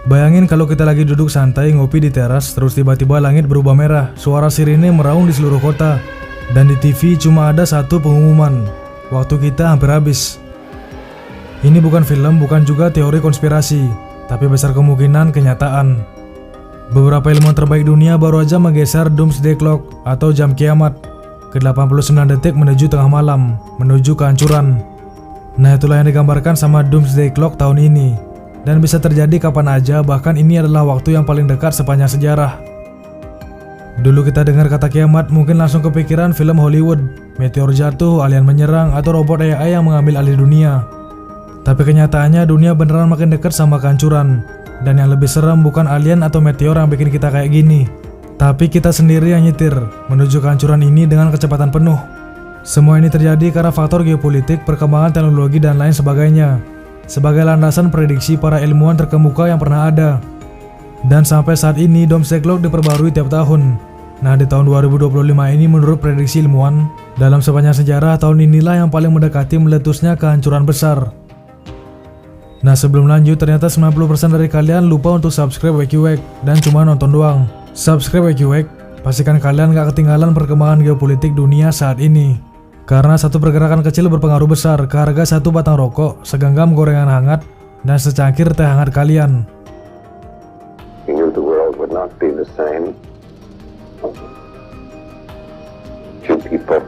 Bayangin kalau kita lagi duduk santai ngopi di teras, terus tiba-tiba langit berubah merah, suara sirine meraung di seluruh kota, dan di TV cuma ada satu pengumuman, waktu kita hampir habis. Ini bukan film, bukan juga teori konspirasi, tapi besar kemungkinan kenyataan. Beberapa ilmuwan terbaik dunia baru aja menggeser Doomsday Clock atau jam kiamat ke 89 detik menuju tengah malam, menuju kehancuran. Nah, itulah yang digambarkan sama Doomsday Clock tahun ini. Dan bisa terjadi kapan aja, bahkan ini adalah waktu yang paling dekat sepanjang sejarah. Dulu kita dengar kata kiamat mungkin langsung kepikiran film Hollywood, meteor jatuh, alien menyerang, atau robot AI yang mengambil alih dunia. Tapi kenyataannya dunia beneran makin dekat sama kehancuran. Dan yang lebih serem bukan alien atau meteor yang bikin kita kayak gini, tapi kita sendiri yang nyetir menuju kehancuran ini dengan kecepatan penuh. Semua ini terjadi karena faktor geopolitik, perkembangan teknologi, dan lain sebagainya, sebagai landasan prediksi para ilmuwan terkemuka yang pernah ada. Dan sampai saat ini Doomsday Clock diperbarui tiap tahun. Nah, di tahun 2025 ini menurut prediksi ilmuwan, dalam sepanjang sejarah tahun inilah yang paling mendekati meletusnya kehancuran besar. Nah, sebelum lanjut, ternyata 90% dari kalian lupa untuk subscribe WQWEK dan cuma nonton doang. Subscribe WQWEK, pastikan kalian gak ketinggalan perkembangan geopolitik dunia saat ini. Karena satu pergerakan kecil berpengaruh besar ke harga satu batang rokok, segenggam gorengan hangat, dan secangkir teh hangat kalian. He knew the world would not be the same. Few people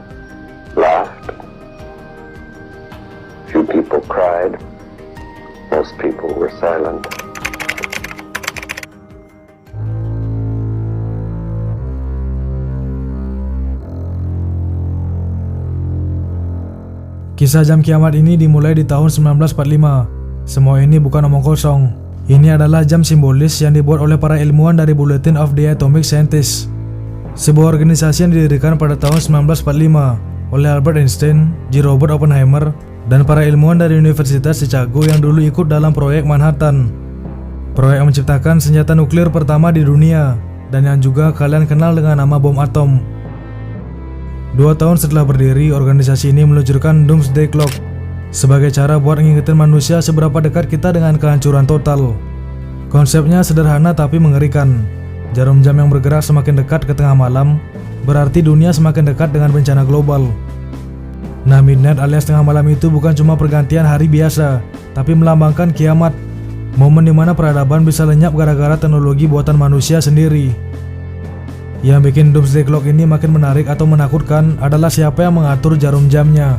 laughed. Few people cried. Most people were silent. Kisah jam kiamat ini dimulai di tahun 1945. Semua ini bukan omong kosong. Ini adalah jam simbolis yang dibuat oleh para ilmuwan dari Bulletin of the Atomic Scientists, sebuah organisasi yang didirikan pada tahun 1945 oleh Albert Einstein, J. Robert Oppenheimer, dan para ilmuwan dari Universitas Chicago yang dulu ikut dalam proyek Manhattan. Proyek yang menciptakan senjata nuklir pertama di dunia, dan yang juga kalian kenal dengan nama bom atom. 2 tahun setelah berdiri, organisasi ini meluncurkan Doomsday Clock sebagai cara buat ngingetin manusia seberapa dekat kita dengan kehancuran total. Konsepnya sederhana tapi mengerikan. Jarum jam yang bergerak semakin dekat ke tengah malam, berarti dunia semakin dekat dengan bencana global. Nah, midnight alias tengah malam itu bukan cuma pergantian hari biasa, tapi melambangkan kiamat, momen dimana peradaban bisa lenyap gara-gara teknologi buatan manusia sendiri. Yang bikin Doomsday Clock ini makin menarik atau menakutkan adalah siapa yang mengatur jarum jamnya.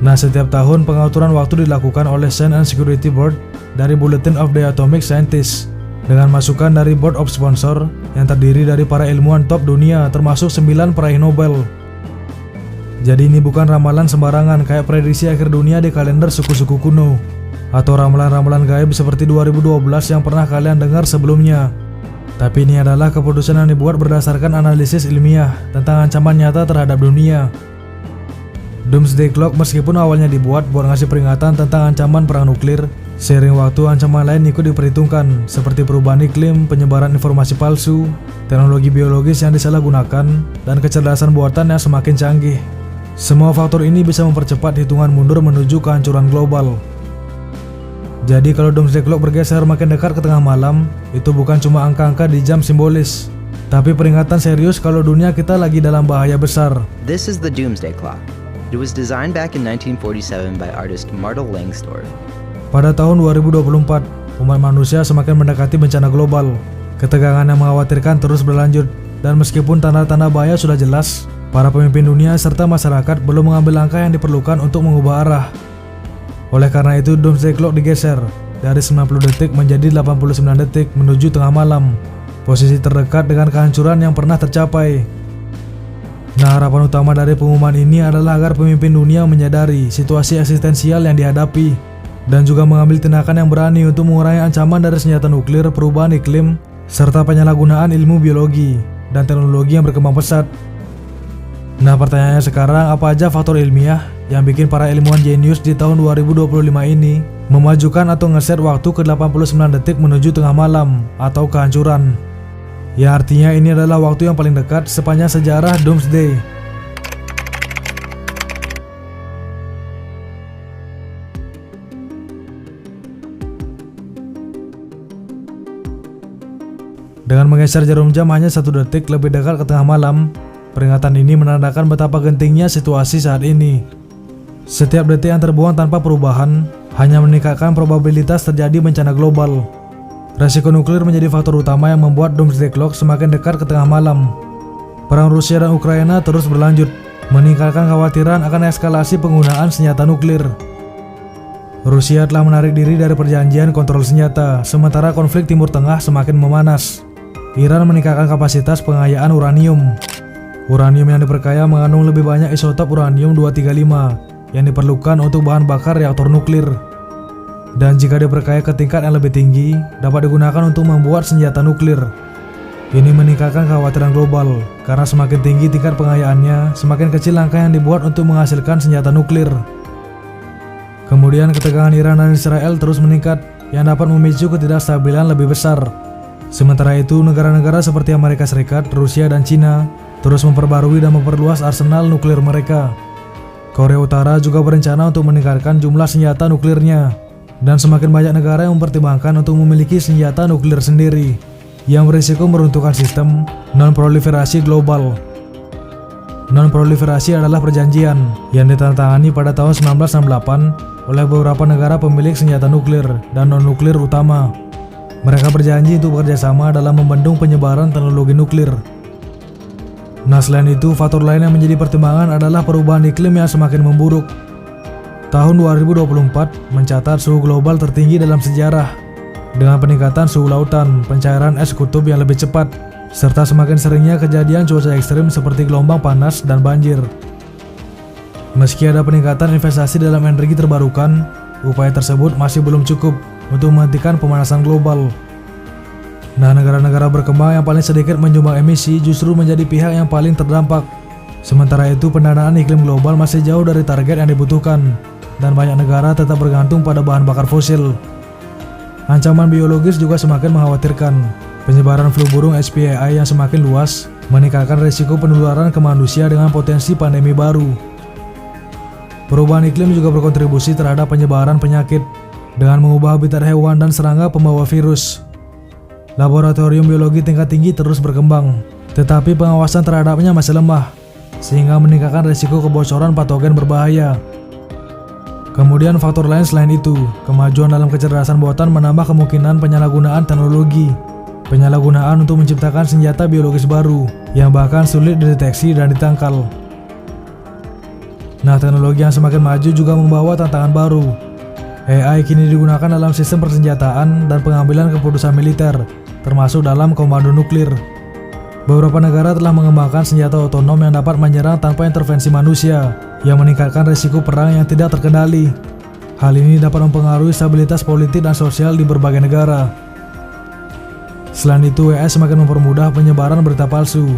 Nah, setiap tahun pengaturan waktu dilakukan oleh Science and Security Board dari Bulletin of the Atomic Scientists, dengan masukan dari Board of Sponsor yang terdiri dari para ilmuwan top dunia termasuk 9 peraih Nobel. Jadi ini bukan ramalan sembarangan kayak prediksi akhir dunia di kalender suku-suku kuno, atau ramalan-ramalan gaib seperti 2012 yang pernah kalian dengar sebelumnya. Tapi ini adalah keputusan yang dibuat berdasarkan analisis ilmiah tentang ancaman nyata terhadap dunia. Doomsday Clock meskipun awalnya dibuat buat ngasih peringatan tentang ancaman perang nuklir, seiring waktu ancaman lain ikut diperhitungkan seperti perubahan iklim, penyebaran informasi palsu, teknologi biologis yang disalahgunakan, dan kecerdasan buatan yang semakin canggih. Semua faktor ini bisa mempercepat hitungan mundur menuju kehancuran global. Jadi kalau Doomsday Clock bergeser makin dekat ke tengah malam, itu bukan cuma angka-angka di jam simbolis, tapi peringatan serius kalau dunia kita lagi dalam bahaya besar. This is the Doomsday Clock. It was designed back in 1947 by artist Martel Langsdorff. Pada tahun 2024, umat manusia semakin mendekati bencana global. Ketegangan yang mengkhawatirkan terus berlanjut, dan meskipun tanda-tanda bahaya sudah jelas, para pemimpin dunia serta masyarakat belum mengambil langkah yang diperlukan untuk mengubah arah. Oleh karena itu, Doomsday Clock digeser dari 90 detik menjadi 89 detik menuju tengah malam, posisi terdekat dengan kehancuran yang pernah tercapai. Nah, harapan utama dari pengumuman ini adalah agar pemimpin dunia menyadari situasi eksistensial yang dihadapi, dan juga mengambil tindakan yang berani untuk mengurangi ancaman dari senjata nuklir, perubahan iklim, serta penyalahgunaan ilmu biologi dan teknologi yang berkembang pesat. Nah, pertanyaannya sekarang, apa aja faktor ilmiah yang bikin para ilmuwan jenius di tahun 2025 ini memajukan atau ngeset waktu ke 89 detik menuju tengah malam atau kehancuran? Ya, artinya ini adalah waktu yang paling dekat sepanjang sejarah Doomsday. Dengan menggeser jarum jam hanya 1 detik lebih dekat ke tengah malam, peringatan ini menandakan betapa gentingnya situasi saat ini. Setiap detik yang terbuang tanpa perubahan hanya meningkatkan probabilitas terjadi bencana global. Resiko nuklir menjadi faktor utama yang membuat Doomsday Clock semakin dekat ke tengah malam. Perang Rusia dan Ukraina terus berlanjut, meningkatkan kekhawatiran akan eskalasi penggunaan senjata nuklir. Rusia telah menarik diri dari perjanjian kontrol senjata, sementara konflik Timur Tengah semakin memanas. Iran meningkatkan kapasitas pengayaan uranium. Uranium yang diperkaya mengandung lebih banyak isotop uranium-235 yang diperlukan untuk bahan bakar reaktor nuklir. Dan jika diperkaya ke tingkat yang lebih tinggi, dapat digunakan untuk membuat senjata nuklir. Ini meningkatkan kekhawatiran global, karena semakin tinggi tingkat pengayaannya, semakin kecil langkah yang dibuat untuk menghasilkan senjata nuklir. Kemudian ketegangan Iran dan Israel terus meningkat, yang dapat memicu ketidakstabilan lebih besar. Sementara itu, negara-negara seperti Amerika Serikat, Rusia, dan Cina terus memperbarui dan memperluas arsenal nuklir mereka. Korea Utara juga berencana untuk meningkatkan jumlah senjata nuklirnya, dan semakin banyak negara yang mempertimbangkan untuk memiliki senjata nuklir sendiri, yang berisiko meruntuhkan sistem non-proliferasi global. Non-proliferasi adalah perjanjian yang ditandatangani pada tahun 1968 oleh beberapa negara pemilik senjata nuklir dan non-nuklir utama. Mereka berjanji untuk bekerjasama dalam membendung penyebaran teknologi nuklir. Nah, selain itu, faktor lain yang menjadi pertimbangan adalah perubahan iklim yang semakin memburuk. Tahun 2024 mencatat suhu global tertinggi dalam sejarah, dengan peningkatan suhu lautan, pencairan es kutub yang lebih cepat, serta semakin seringnya kejadian cuaca ekstrim seperti gelombang panas dan banjir. Meski ada peningkatan investasi dalam energi terbarukan, upaya tersebut masih belum cukup untuk menghentikan pemanasan global. Nah, negara-negara berkembang yang paling sedikit menyumbang emisi justru menjadi pihak yang paling terdampak. Sementara itu, pendanaan iklim global masih jauh dari target yang dibutuhkan, dan banyak negara tetap bergantung pada bahan bakar fosil. Ancaman biologis juga semakin mengkhawatirkan. Penyebaran flu burung HPAI yang semakin luas meningkatkan risiko penularan ke manusia dengan potensi pandemi baru. Perubahan iklim juga berkontribusi terhadap penyebaran penyakit dengan mengubah habitat hewan dan serangga pembawa virus. Laboratorium biologi tingkat tinggi terus berkembang, tetapi pengawasan terhadapnya masih lemah, sehingga meningkatkan risiko kebocoran patogen berbahaya. Kemudian faktor lain selain itu, kemajuan dalam kecerdasan buatan menambah kemungkinan penyalahgunaan teknologi. Penyalahgunaan untuk menciptakan senjata biologis baru, yang bahkan sulit dideteksi dan ditangkal. Nah, teknologi yang semakin maju juga membawa tantangan baru. AI kini digunakan dalam sistem persenjataan dan pengambilan keputusan militer, termasuk dalam komando nuklir. Beberapa negara telah mengembangkan senjata otonom yang dapat menyerang tanpa intervensi manusia, yang meningkatkan risiko perang yang tidak terkendali. Hal ini dapat mempengaruhi stabilitas politik dan sosial di berbagai negara. Selain itu, AI semakin mempermudah penyebaran berita palsu.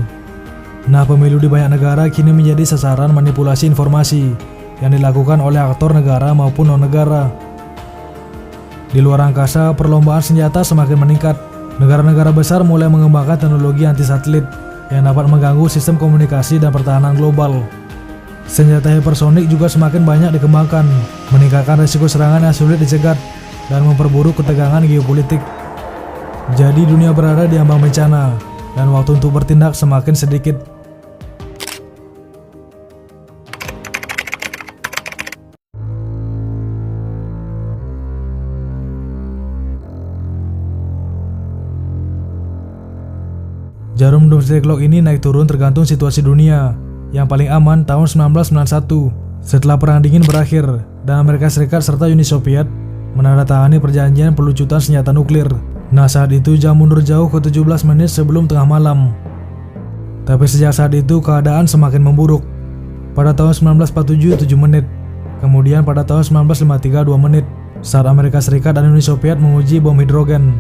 Nah, pemilu di banyak negara kini menjadi sasaran manipulasi informasi yang dilakukan oleh aktor negara maupun non-negara. Di luar angkasa, perlombaan senjata semakin meningkat. Negara-negara besar mulai mengembangkan teknologi anti-satelit yang dapat mengganggu sistem komunikasi dan pertahanan global. Senjata hipersonik juga semakin banyak dikembangkan, meningkatkan risiko serangan yang sulit dicegat dan memperburuk ketegangan geopolitik. Jadi dunia berada di ambang bencana, dan waktu untuk bertindak semakin sedikit. Jarum Doomsday Clock ini naik turun tergantung situasi dunia. Yang paling aman tahun 1991, setelah Perang Dingin berakhir dan Amerika Serikat serta Uni Soviet menandatangani perjanjian pelucutan senjata nuklir. Nah, saat itu jam mundur jauh ke 17 menit sebelum tengah malam. Tapi sejak saat itu keadaan semakin memburuk. Pada tahun 1947 7 menit, kemudian pada tahun 1953 2 menit saat Amerika Serikat dan Uni Soviet menguji bom hidrogen.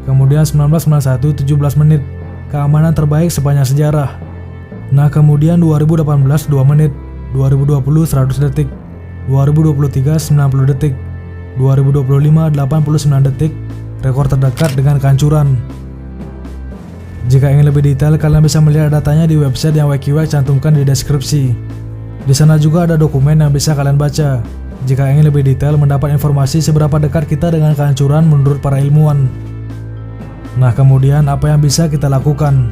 Kemudian 1991 17 menit, keamanan terbaik sepanjang sejarah. Nah, kemudian 2018 2 menit, 2020 100 detik, 2023 90 detik, 2025 89 detik, rekor terdekat dengan kehancuran. Jika ingin lebih detail, kalian bisa melihat datanya di website yang WikiWek cantumkan di deskripsi. Di sana juga ada dokumen yang bisa kalian baca. Jika ingin lebih detail mendapat informasi seberapa dekat kita dengan kehancuran menurut para ilmuwan. Nah, kemudian apa yang bisa kita lakukan?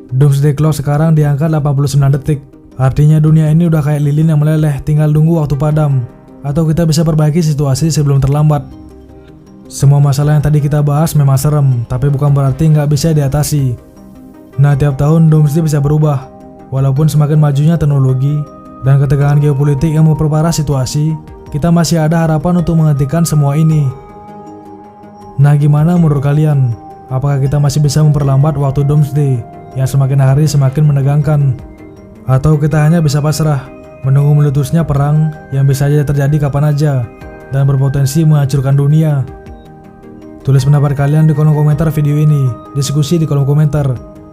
Doomsday Clock sekarang di angka 89 detik. Artinya dunia ini udah kayak lilin yang meleleh, tinggal nunggu waktu padam. Atau kita bisa perbaiki situasi sebelum terlambat. Semua masalah yang tadi kita bahas memang serem, tapi bukan berarti nggak bisa diatasi. Nah, tiap tahun Doomsday bisa berubah. Walaupun semakin majunya teknologi dan ketegangan geopolitik yang memperparah situasi, kita masih ada harapan untuk menghentikan semua ini. Nah, gimana menurut kalian? Apakah kita masih bisa memperlambat waktu Doomsday yang semakin hari semakin menegangkan? Atau kita hanya bisa pasrah, menunggu meletusnya perang yang bisa saja terjadi kapan aja dan berpotensi menghancurkan dunia? Tulis pendapat kalian di kolom komentar video ini, diskusi di kolom komentar,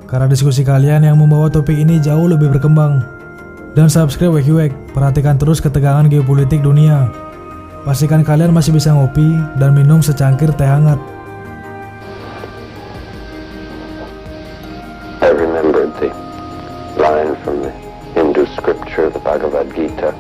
karena diskusi kalian yang membawa topik ini jauh lebih berkembang. Dan subscribe WekiWek, perhatikan terus ketegangan geopolitik dunia. Pastikan kalian masih bisa ngopi dan minum secangkir teh hangat. I remembered the line from the Hindu scripture, the Bhagavad Gita.